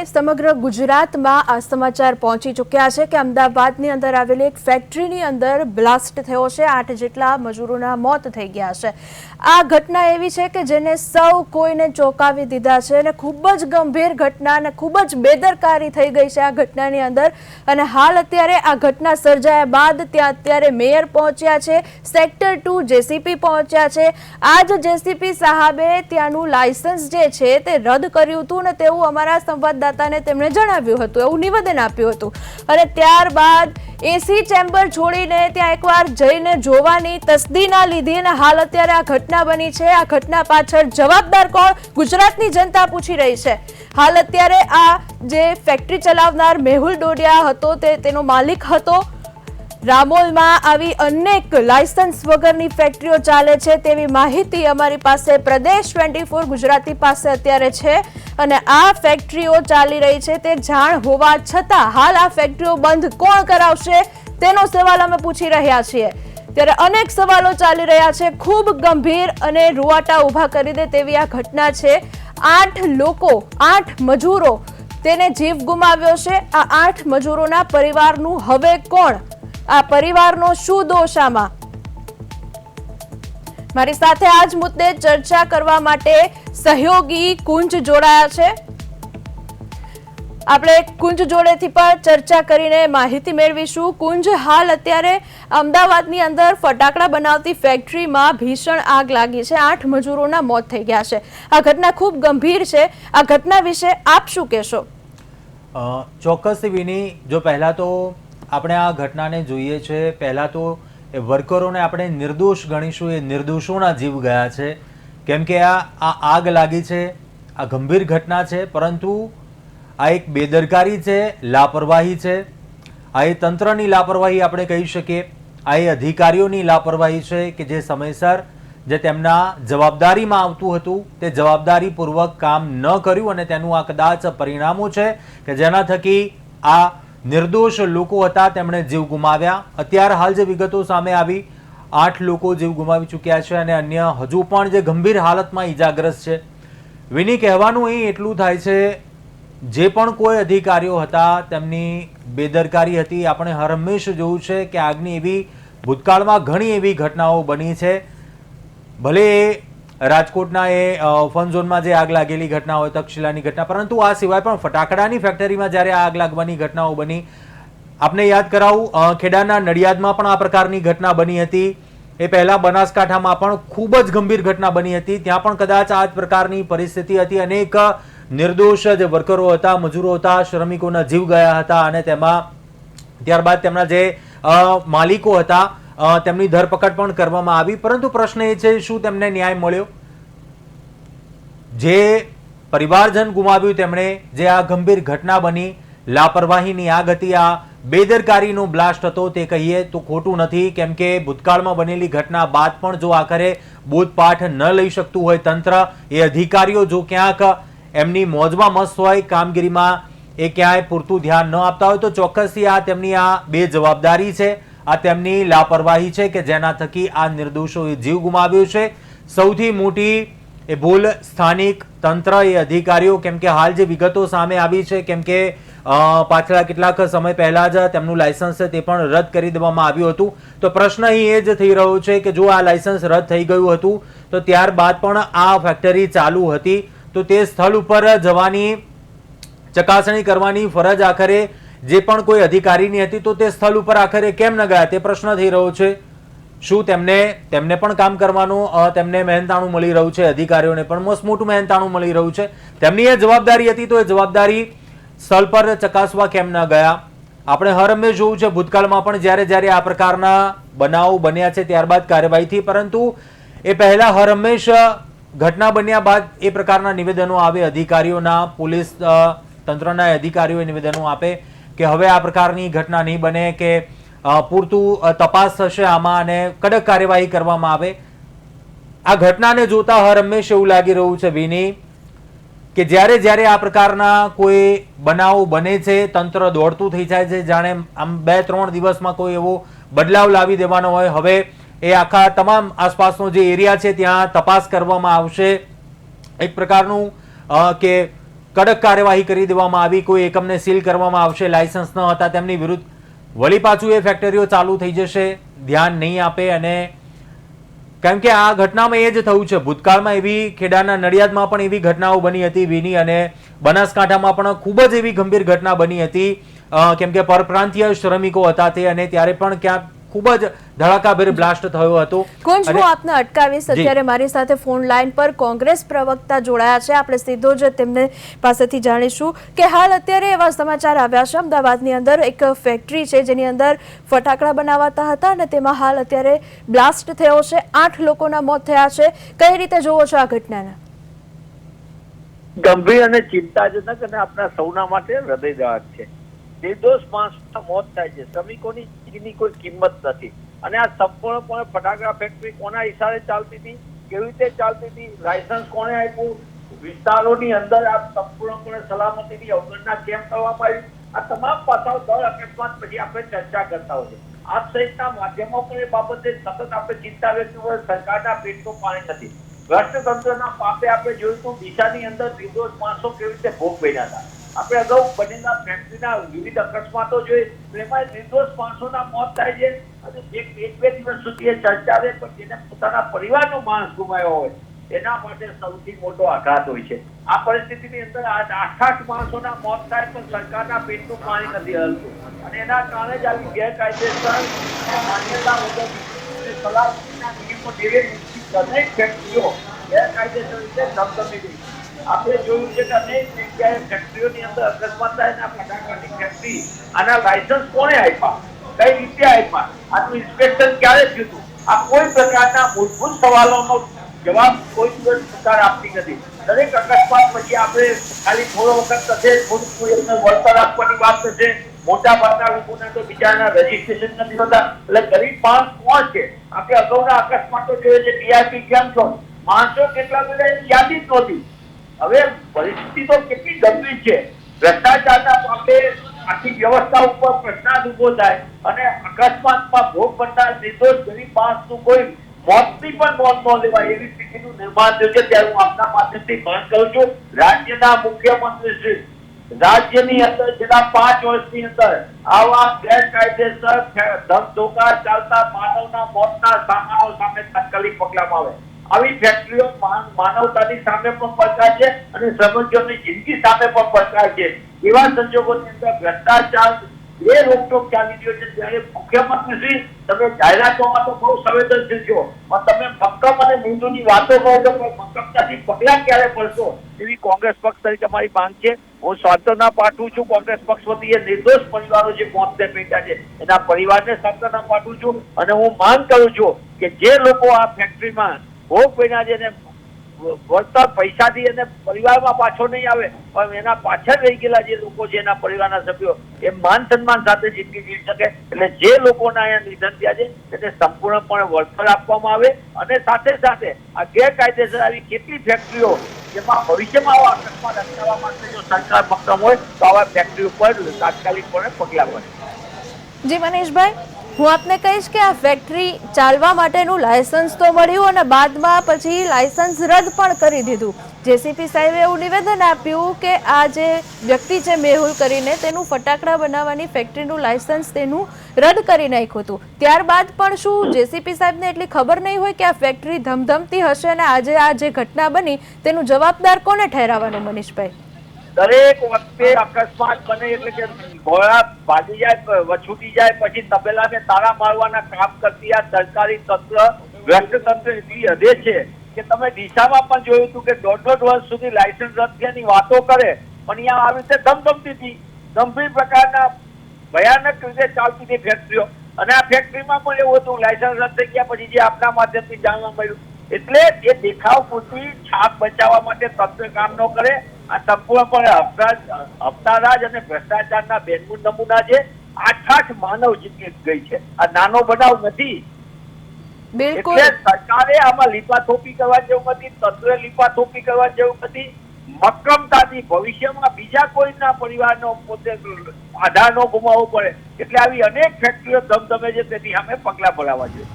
સમગ્ર ગુજરાતમાં આ સમાચાર પહોંચી ચૂક્યા છે કે અમદાવાદની અંદર આવેલી એક ફેક્ટરીની અંદર બ્લાસ્ટ થયો છે। 8 જેટલા મજૂરોના મોત થઈ ગયા છે। આ ઘટના એવી છે કે જેને સૌ કોઈને ચોંકાવી દીધા છે અને ખૂબ જ ગંભીર ઘટના અને ખૂબ જ બેદરકારી થઈ ગઈ છે આ ઘટનાની અંદર। અને હાલ અત્યારે આ ઘટના સર્જાયા બાદ ત્યાં અત્યારે મેયર પહોંચ્યા છે, સેક્ટર 2 જેસીપી પહોંચ્યા છે। આ જ જેસીપી સાહેબે ત્યાંનું લાયસન્સ જે છે તે રદ કર્યું હતું ને તેવું અમારા સંવાદદાતાને તેમણે જણાવ્યું હતું, એવું નિવેદન આપ્યું હતું। અને ત્યારબાદ એસી ચેમ્બર છોડીને ત્યાં એકવાર જઈને જોવાની તસ્દી ના લીધી અને હાલ અત્યારે આ ઘટના બની છે। આ ઘટના પાછળ જવાબદાર કોણ, ગુજરાતની જનતા પૂછી રહી છે। હાલ અત્યારે આ જે ફેક્ટરી ચલાવનાર મેહુલ ડોડિયા હતો તેનો માલિક હતો। રામોલમાં આવી અનેક લાયસન્સ વગરની ફેક્ટરીઓ ચાલે છે તેવી માહિતી અમારી પાસે પ્રદેશ 24 ગુજરાતી પાસે અત્યારે છે। અને આ ફેક્ટરીઓ ચાલી રહી છે તે જાણ હોવા છતાં હાલ આ ફેક્ટરીઓ બંધ કોણ કરાવશે તેનો સવાલ અમે પૂછી રહ્યા છીએ। ત્યારે અનેક સવાલો ચાલી રહ્યા છે, ખૂબ ગંભીર અને રૂવાટા ઊભા કરી દે તેવી આ ઘટના છે। 8 લોકો, 8 મજૂરો તેને જીવ ગુમાવ્યો છે। આ 8 મજૂરોના પરિવારનું હવે કોણ, આ પરિવારનો શું દોષ આમાં? મારી સાથે આ જ મુદ્દે ચર્ચા કરવા માટે સહયોગી કુંજ જોડાયા છે। આપણે કુંજ જોડેથી પણ ચર્ચા કરીને માહિતી મેળવીશું। કુંજ, હાલ અત્યારે અમદાવાદની અંદર ફટાકડા બનાવતી ફેક્ટરીમાં ભીષણ આગ લાગી છે, 8 મજૂરોના મોત થઈ ગયા છે। આ ઘટના ખૂબ ગંભીર છે, આ ઘટના વિશે આપ શું કહેશો? ચોક્કસ વિની, જો પહેલા તો આપણે આ ઘટનાને જોઈએ છે, પહેલા તો એ વર્કરોને આપણે નિર્દોષ ગણીશું, એ નિર્દોષોના જીવ ગયા છે। કેમ કે આ આગ લાગી છે, આ ગંભીર ઘટના છે, પરંતુ આ એક બેદરકારી છે, લાપરવાહી છે। આ એ તંત્રની લાપરવાહી આપણે કહી શકીએ, આ એ અધિકારીઓની લાપરવાહી છે કે જે સમયસર જે તેમના જવાબદારીમાં આવતું હતું તે જવાબદારીપૂર્વક કામ ન કર્યું અને તેનું આ કદાચ પરિણામો છે કે જેના થકી આ નિર્દોષ લોકો હતા તેમણે જીવ ગુમાવ્યા। અત્યારે હાલ જે વિગતો સામે આવી, 8 લોકો જીવ ગુમાવી ચૂક્યા છે અને અન્ય હજુ પણ જે ગંભીર હાલતમાં ઈજાગ્રસ્ત છે। વિની, કહેવાનું અહીં એટલું થાય છે, જે પણ કોઈ અધિકારીઓ હતા તેમની બેદરકારી હતી। આપણે હર હંમેશ જોયું છે કે આગની એવી ભૂતકાળમાં ઘણી એવી ઘટનાઓ બની છે, ભલે એ રાજકોટના એ ફન ઝોનમાં જે આગ લાગેલી ઘટના હોય, તક્ષશિલાની ઘટના, પરંતુ આ સિવાય પણ ફટાકડાની ફેક્ટરીમાં જ્યારે આગ લાગવાની ઘટનાઓ બની, આપને યાદ કરાવું, ખેડાના નડિયાદમાં પણ આ પ્રકારની ઘટના બની હતી। એ પહેલા બનાસકાંઠામાં પણ ખૂબ જ ગંભીર ઘટના બની હતી, ત્યાં પણ કદાચ આ જ પ્રકારની પરિસ્થિતિ હતી। અનેક નિર્દોષ જે વર્કરો હતા, મજૂરો હતા, શ્રમિકોના જીવ ગયા હતા અને તેમાં ત્યારબાદ તેમના જે માલિકો હતા તેમની ધરપકડ પણ કરવામાં આવી। પરંતુ પ્રશ્ન એ છે, શું તેમને ન્યાય મળ્યો? જે પરિવારજન ગુમાવ્યું તેમણે, જે આ ગંભીર ઘટના બની, લાપરવાહીની આગ હતી, આ બેદરકારીનો બ્લાસ્ટ હતો તે કહીએ તો ખોટું નથી। કેમ કે ભૂતકાળમાં બનેલી ઘટના બાદ પણ જો આખરે બોધપાઠ ન લઈ શકતું હોય તંત્ર, એ અધિકારીઓ જો ક્યાંક એમની મોજમાં મસ્ત હોય, કામગીરીમાં એ ક્યાંય પૂરતું ધ્યાન ન આપતા હોય તો ચોક્કસથી આ તેમની આ બેજવાબદારી છે, આ તેમની લાપરવાહી છે કે જેના થકી આ નિર્દોષોએ જીવ ગુમાવ્યો છે। સૌથી મોટી એ ભૂલ સ્થાનિક તંત્ર, એ અધિકારીઓ, કેમ કે હાલ જે વિગતો સામે આવી છે, કેમ કે પાછલા કેટલાક સમય પહેલા જ તેમનું લાયસન્સ છે તે પણ રદ કરી દેવામાં આવ્યું હતું। તો પ્રશ્ન અહીં એ જ થઈ રહ્યો છે કે જો આ લાયસન્સ રદ થઈ ગયું હતું તો ત્યારબાદ પણ આ ફેક્ટરી ચાલુ હતી તો તે સ્થળ ઉપર જવાની, ચકાસણી કરવાની ફરજ આખરે જે પણ કોઈ અધિકારીની હતી તો તે સ્થળ ઉપર આખરે કેમ ન ગયા તે પ્રશ્ન થઈ રહ્યો છે। શું તેમને પણ કામ કરવાનું તેમને મહેનતાણું મળી રહ્યું છે, અધિકારીઓને પણ મસ્ત મોટું મહેનતાણું મળી રહ્યું છે, તેમની એ જવાબદારી હતી તો એ જવાબદારી સ્થળ પર ચકાસવા કેમ ન ગયા? આપણે હર હંમેશ જોયું છે ભૂતકાળમાં પણ જ્યારે આ પ્રકારના બનાવો બન્યા છે ત્યારબાદ કાર્યવાહી થઈ, પરંતુ એ પહેલા હર હંમેશ ઘટના બન્યા બાદ એ પ્રકારના નિવેદનો આવે અધિકારીઓના, પોલીસ તંત્રના અધિકારીઓ નિવેદનો આપે કે હવે આ પ્રકારની ઘટના નહીં બને, કે પૂરતું તપાસ થશે આમાં અને કડક કાર્યવાહી કરવામાં આવે। આ ઘટનાને જોતા હર હંમેશ એવું લાગી રહ્યું છે વિની કે જ્યારે આ પ્રકારના કોઈ બનાવો બને છે તંત્ર દોડતું થઈ જાય છે, જાણે આમ 2-3 દિવસમાં કોઈ એવો બદલાવ લાવી દેવાનો હોય। હવે એ આખા તમામ આસપાસનો જે એરિયા છે ત્યાં તપાસ કરવામાં આવશે, એક પ્રકારનું કે કડક કાર્યવાહી કરી દેવામાં આવી, કોઈ એકમને સીલ કરવામાં આવશે, લાયસન્સ ન હતા તેમની વિરુદ્ધ વળી પાછું એ ફેક્ટરીઓ ચાલુ થઈ જશે, ધ્યાન નહીં આપે. અને કેમ કે આ ઘટનામાં એ જ થયું છે, ભૂતકાળમાં એવી ખેડાના નડિયાદમાં પણ એવી ઘટનાઓ બની હતી વિની, અને બનાસકાંઠામાં પણ ખૂબ જ એવી ગંભીર ઘટના બની હતી, કેમ કે પરપ્રાંતીય શ્રમિકો હતા તે, અને ત્યારે પણ ક્યાંક ખૂબ જ ધડાકાભેર બ્લાસ્ટ થયો હતો. કુંજ, હું આપને અટકાવીશ. અત્યારે મારી સાથે ફોન લાઈન પર કોંગ્રેસ પ્રવક્તા જોડાયા છે, આપણે સીધો જ તેમને પાસેથી જાણીશું કે હાલ અત્યારે એવા સમાચાર આવ્યા છે અમદાવાદની અંદર એક ફેક્ટરી છે જેની અંદર ફટાકડા બનાવાતા હતા અને તેમાં હાલ અત્યારે બ્લાસ્ટ થયો છે, 8 લોકોના મોત થયા છે. કઈ રીતે જોવો છો આ ઘટનાને? ગંભીર અને ચિંતાજનક અને આપણા સૌના માટે હૃદયદાયક છે. નિર્દોષ માણસોના મોત થાય છે, શ્રમિકોની જિંદગીની કોઈ કિંમત નથી. અને આ સંપૂર્ણપણે ફટાકડા ફેક્ટરી કોના ઇશારે ચાલતી હતી, કેવી રીતે ચાલતી હતી, લાયસન્સ કોને આપ્યું, વિસ્તારોની અંદર આ સંપૂર્ણપણે સલામતીની અવગણના કેમ કરવામાં આવી, આ તમામ પાસાઓ દર અકસ્માત પછી આપણે ચર્ચા કરતા હોઈએ. આપ સહિતના માધ્યમો પણ એ બાબતે સતત આપણે ચિંતા વ્યક્ત કરીએ. સરકારના પેટનું પાણી નથી. રાષ્ટ્રતંત્રના પાપે આપણે જોયું તો દિશાની અંદર નિર્દોષ માણસો કેવી રીતે ભોગ બન્યા હતા. આપણે અગાઉ બનેલા ફેક્ટરીના વિવિધ અકસ્માતો જોઈએ, એમાં નિર્દોષ માણસોના મોત થાય છે અને એક બે દિવસ સુધી એ ચર્ચા રહે, પણ જેને પોતાના પરિવારનો માણસ ગુમાયો હોય એના માટે સૌથી મોટો આઘાત હોય છે. આ પરિસ્થિતિની અંદર 8 માણસોના મોત થાય પણ સરકારના પેટનું પાણી નથી હલતું, અને એના કારણે જ આવી ગેરકાયદેસર માન્યતા વગર સલામતીના નિયમો અનેક ફેક્ટરીઓ ગેરકાયદેસર રીતે ધમધમી ગઈ. આપણે જોયું છે કે અનેક જગ્યાએ ફેક્ટરીઓની અંદર અકસ્માત થાય ને ફટાકડાની ફેક્ટરી, આના લાયસન્સ કોને આપ્યા, કઈ રીતે આપ્યા, આનું ઇન્સ્પેક્શન ક્યારે થયું હતું, આ કોઈ પ્રકારના મૂળભૂત સવાલોનો જવાબ કોઈ દિવસ સરકાર આપતી નથી. દરેક અકસ્માત પછી આપણે ખાલી થોડો વખત થશે, થોડું વળતર આપવાની વાત થશે. મોટા ભાગના લોકોના તો બિચારાના રજીસ્ટ્રેશન નથી હોતા, એટલે ગરીબ માણસ કોણ છે? આપણે અગાઉના અકસ્માતો જોઈએ છે, ટીઆરપી કેમ છો, માણસો કેટલા બધા યાદી જ નહોતી. હવે પરિસ્થિતિ તો કેટલી ગંભીર છે. ભ્રષ્ટાચારના પાપે આખી વ્યવસ્થા ઉપર પ્રશ્ન ઉભો થાય અને અકસ્માતમાં ભોગ બનનાર નિર્દોષ ગરીબ માણસનું કોઈ મોતની પણ નોંધ ન લેવાય એવી સ્થિતિનું નિર્માણ થયું છે. ત્યારે હું આપના માધ્યમથી માંગ કરું છું, રાજ્યના મુખ્યમંત્રી શ્રી રાજ્યની અંદર છેલ્લા 5 વર્ષની અંદર આવા ગેરકાયદેસર ધમધોકા ચાલતા માનવના મોતના સામાનો સામે તાત્કાલિક પગલાં આવે. આવી ફેક્ટરીઓ માનવતાની સામે પણ પડકાર છે અને શ્રમિકોની જિંદગી સામે પણ પડકાર છે. એવા સંજોગોની અંદર ભ્રષ્ટાચાર એ રોકટોક ચાલી રહ્યો છે, ત્યારે મુખ્યમંત્રી શ્રી તમે જાહેરાતોમાં તો બહુ સંવેદનશીલ છો, પણ તમે મક્કમ અને મીંડુની વાતો કરો છો, પણ મક્કમતાથી પગલાં ક્યારે પડશો એવી કોંગ્રેસ પક્ષ તરીકે મારી માંગ છે. હું સાંત્વના પાઠવું છું કોંગ્રેસ પક્ષ વતી એ નિર્દોષ પરિવારો જે મોતને ભેટ્યા છે એના પરિવારને સાંત્વના પાઠવું છું, અને હું માંગ કરું છું કે જે લોકો આ ફેક્ટરીમાં ભોગ બન્યા છે એને વળતર પૈસાથી એને પરિવારમાં પાછો નહીં આવે, પણ એના પાછળ રહી ગયેલા જે લોકો છે એના પરિવારના સભ્યો એ માન સન્માન સાથે જિંદગી જીવી શકે. એટલે જે લોકોના અહીંયા નિધન થયા છે તેને સંપૂર્ણપણે વળતર આપવામાં આવે, અને સાથે સાથે આ ગેરકાયદેસર આવી કેટલી ફેક્ટરીઓ જેમાં ભવિષ્યમાં આવા અકસ્માત અટકાવવા માટે જો સરકાર મક્કમ હોય તો આવા ફેક્ટરી ઉપર તાત્કાલિકપણે પગલાં ભરે. જી મનીષભાઈ, હું આપને કહીશ કે આ ફેક્ટરી ચાલવા માટેનું લાયસન્સ તો મળ્યું અને બાદમાં પછી લાયસન્સ રદ પણ કરી દીધું. જેસીપી સાહેબે એવું નિવેદન આપ્યું કે આ જે વ્યક્તિ છે મેહુલ કરીને તેનું ફટાકડા બનાવવાની ફેક્ટરીનું લાયસન્સ તેનું રદ કરી નાખ્યું હતું. ત્યારબાદ પણ શું જેસીપી સાહેબને એટલી ખબર નહીં હોય કે આ ફેક્ટરી ધમધમતી હશે અને આજે આ જે ઘટના બની તેનું જવાબદાર કોને ઠેરાવવાનું? મનીષભાઈ, દરેક વખતે અકસ્માત બને એટલે કે ઘોડા ભાગી જાય, વછૂટી જાય, પછી તબેલાને તાળા મારવાના કામ કરતી આ સરકારી તંત્ર ભ્રષ્ટ તંત્ર એટલી હદે છે કે તમે દિશામાં પણ જોયું હતું કે 1.5 વર્ષ સુધી લાયસન્સ રદ થયાની વાતો કરે, પણ અહીંયા આવી રીતે ધમધમતી હતી. ગંભીર પ્રકારના ભયાનક રીતે ચાલતી હતી ફેક્ટરીઓ, અને આ ફેક્ટરીમાં પણ એવું હતું લાયસન્સ રદ થઈ ગયા પછી જે આપના માધ્યમથી જાણવા મળ્યું. એટલે એ દેખાવ પૂરતી છાપ બચાવવા માટે તંત્ર કામ ન કરે. આ સંપૂર્ણપણે હપ્તારાજ અને ભ્રષ્ટાચારના બેનમૂન નમૂના છે. 8 માનવ જિંદગી ગઈ છે, આ નાનો બનાવ નથી. બિલકુલ, એટલે સરકારે આમાં લીપાથોપી કરવા જેવું નથી, તંત્રે લીપાથોપી કરવા જેવું નથી. મક્કમતાથી ભવિષ્યમાં બીજા કોઈના પરિવારનો પોતે આધાર ન ગુમાવવો પડે એટલે આવી અનેક ફેક્ટરીઓ ધમધમે છે, તેથી અમે પગલાં ભરાવા જોઈએ.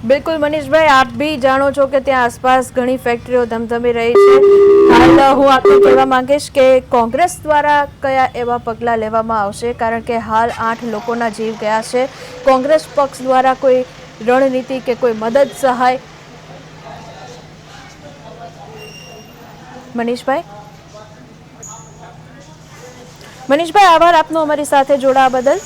બિલકુલ મનીષભાઈ, આપ બી જાણો છો કે ત્યાં આસપાસ ઘણી ફેક્ટરીઓ ધમધમી રહી છે. હાલ હું આપને કહેવા માંગીશ કે કોંગ્રેસ દ્વારા કયા એવા પગલાં લેવામાં આવશે, કારણ કે હાલ 8 લોકોના જીવ ગયા છે. કોંગ્રેસ પક્ષ દ્વારા કોઈ રણનીતિ કે કોઈ મદદ સહાય? મનીષભાઈ આભાર આપનો અમારી સાથે જોડાવા બદલ.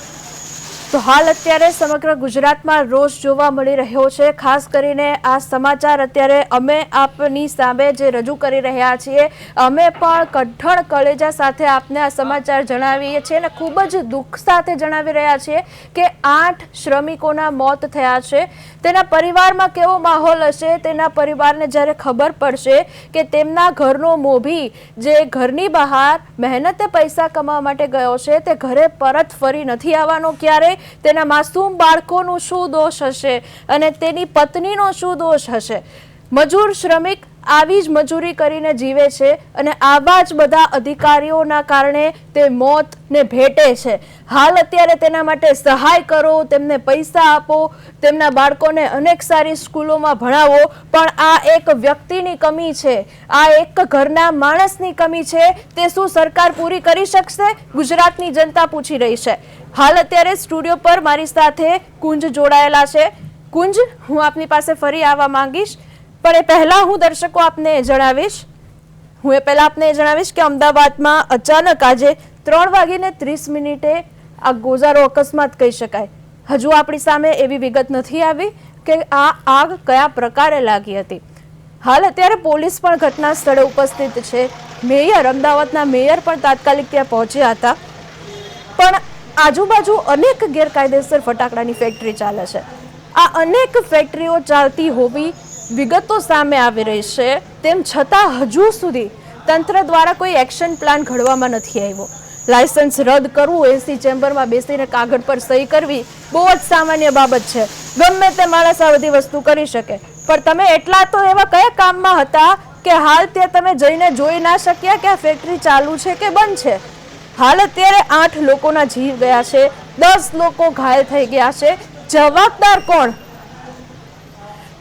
તો હાલ અત્યારે સમગ્ર ગુજરાતમાં રોષ જોવા મળી રહ્યો છે. ખાસ કરીને આ સમાચાર અત્યારે અમે આપની સામે જે રજૂ કરી રહ્યા છીએ, અમે પણ કઠણ કલેજા સાથે આપને આ સમાચાર જણાવીએ છીએ અને ખૂબ જ દુઃખ સાથે જણાવી રહ્યા છીએ કે 8 શ્રમિકોના મોત થયા છે. તેના પરિવારમાં કેવો માહોલ હશે, તેના પરિવારને જ્યારે ખબર પડશે કે તેમના ઘરનો મોભી જે ઘરની બહાર મહેનતે પૈસા કમાવા માટે ગયો છે તે ઘરે પરત ફરી નથી આવવાનો ક્યારે, તેના માસૂમ બાળકોનો શું દોષ હશે અને તેની પત્નીનો શું દોષ હશે? મજૂર શ્રમિક આવી જ મજૂરી કરીને જીવે છે અને આવા જ બધા અધિકારીઓના કારણે તે મોતને ભેટે છે. હાલ અત્યારે તેના માટે સહાય કરો, તેમને પૈસા આપો, તેમના બાળકોને અનેક સારી સ્કૂલોમાં ભણાવો, પણ આ એક વ્યક્તિની કમી છે, આ એક ઘરના માણસની કમી છે. તે શું સરકાર પૂરી કરી શકશે? ગુજરાતની જનતા પૂછી રહી છે. હાલ અત્યારે સ્ટુડિયો પર મારી સાથે કુંજ જોડાયેલા છે. કુંજ, હું આપની પાસે ફરી આવવા માંગીશ, પણ એ પહેલા હું દર્શકો આપને જણાવીશ કે અમદાવાદમાં અચાનક આજે 3:30 આ ગોઝારો અકસ્માત કહી શકાય. હજુ આપણી સામે એવી વિગત નથી આવી કે આ આગ કયા પ્રકારે લાગી હતી. હાલ અત્યારે પોલીસ પણ ઘટના સ્થળે ઉપસ્થિત છે. અમદાવાદના મેયર પણ તાત્કાલિક ત્યાં પહોંચ્યા હતા. પણ આજુબાજુ અનેક ગેરકાયદેસર ફટાકડાની ફેક્ટરી ચાલે છે. આ અનેક ફેક્ટરીઓ ચાલતી હોવી વિગતો સામે આવી રહી છે. તેમ છતાં હજુ સુધી તંત્ર દ્વારા કોઈ એક્શન પ્લાન ઘડવામાં નથી આવ્યો. લાયસન્સ રદ કરવું, એસી ચેમ્બરમાં બેસીને કાગળ પર સહી કરવી બહુ જ સામાન્ય બાબત છે. ગમે તે માણસ આ બધી વસ્તુ કરી શકે, પણ તમે એટલા તો એવા કયા કામમાં હતા કે હાલ ત્યાં તમે જઈને જોઈ ના શક્યા કે આ ફેક્ટરી ચાલુ છે કે બંધ છે? હાલ અત્યારે 8 લોકોના જીવ ગયા છે, 10 લોકો ઘાયલ થઈ ગયા છે. જવાબદાર કોણ?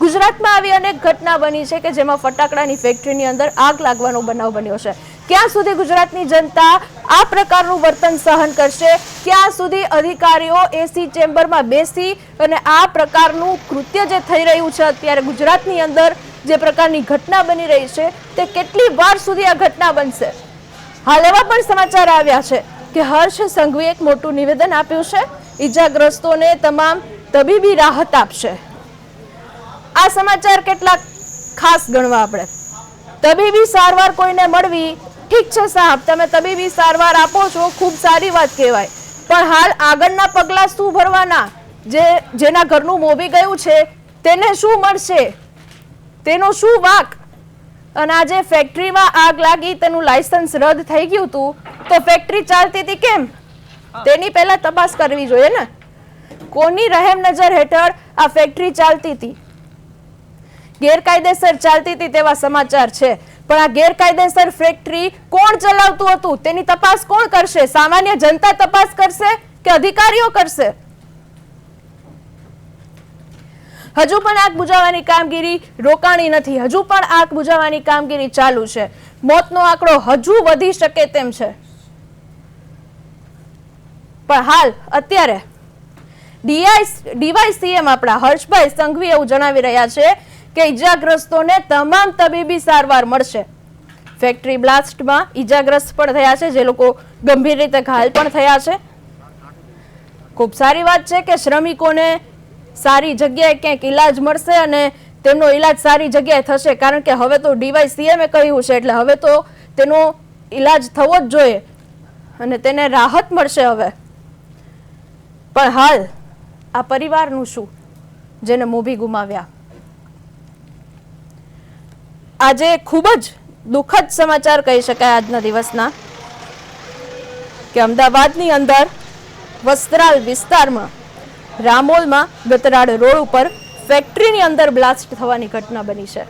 ગુજરાતમાં આવી અનેક ઘટના બની છે કે જેમાં ફટાકડાની ફેક્ટરીની અંદર આગ લાગવાનો બનાવ બન્યો છે. ક્યાં સુધી ગુજરાતની જનતા આ પ્રકારનું વર્તન સહન કરશે? ક્યાં સુધી અધિકારીઓ એસી ચેમ્બરમાં બેસી અને આ પ્રકારનું કૃત્ય જે થઈ રહ્યું છે અત્યારે ગુજરાતની અંદર, જે પ્રકારની ઘટના બની રહી છે, તે કેટલી વાર સુધી આ ઘટના બનશે? હાલ એવા પણ સમાચાર આવ્યા છે કે હર્ષ સંઘવીએ એક મોટું નિવેદન આપ્યું છે, ઈજાગ્રસ્તોને તમામ તબીબી રાહત આપશે. આ સમાચાર કેટલા ખાસ ગણવા આપણે? તબીબી સારવાર કોઈને મળવી, ઠીક છે સાહેબ, તમે તબીબી સારવાર આપો છો, ખૂબ સારી વાત કહેવાય, પણ હાલ આગળના પગલા શું ભરવાના? જેના ઘરનું મોભી ગયું છે તેને શું મળશે? તેનો શું વાક? અને આજે ફેક્ટરીમાં આગ લાગી, તેનું લાયસન્સ રદ થઈ ગયું હતું, તો ફેક્ટરી ચાલતી હતી કેમ? તેની પહેલા તપાસ કરવી જોઈએ ને. કોની રહેમ નજર હેઠળ આ ફેક્ટરી ચાલતી હતી? ગેરકાયદેસર ચાલતી હતી તેવા સમાચાર છે, પણ આ ગેરકાયદેસર ફેક્ટરી કોણ ચલાવતું હતું તેની તપાસ કોણ કરશે? સામાન્ય જનતા તપાસ કરશે કે અધિકારીઓ કરશે? હજુ પણ આગ બુઝાવવાની કામગીરી રોકાણી નથી. હજુ પણ આગ બુઝાવવાની કામગીરી ચાલુ છે. મોતનો આંકડો હજુ વધી શકે તેમ છે. પણ હાલ અત્યારે ડીવાયસીએમ આપણા હર્ષભાઈ સંઘવી એવું જણાવી રહ્યા છે કે ઈજાગ્રસ્તોને તમામ તબીબી સારવાર મળશે. ફેક્ટરી બ્લાસ્ટમાં ઈજાગ્રસ્ત પણ થયા છે, જે લોકો ગંભીર રીતે ઘાયલ પણ થયા છે. ખૂબ સારી વાત છે કે શ્રમિકોને સારી જગ્યાએ ક્યાંક ઈલાજ મળશે અને તેમનો ઈલાજ સારી જગ્યાએ થશે, કારણ કે હવે તો ડીવાયસીએમે કહ્યું છે, એટલે હવે તો તેનો ઈલાજ થવો જ જોઈએ અને તેને રાહત મળશે હવે. પણ હાલ આ પરિવારનું શું, જેને મોભી ગુમાવ્યા? આજે ખૂબ જ દુઃખદ સમાચાર કહી શકાય આજના દિવસના કે અમદાવાદની અંદર વસ્ત્રાલ વિસ્તારમાં રામોલમાં ગતરાડ રોડ ઉપર ફેક્ટરીની અંદર બ્લાસ્ટ થવાની ઘટના બની છે.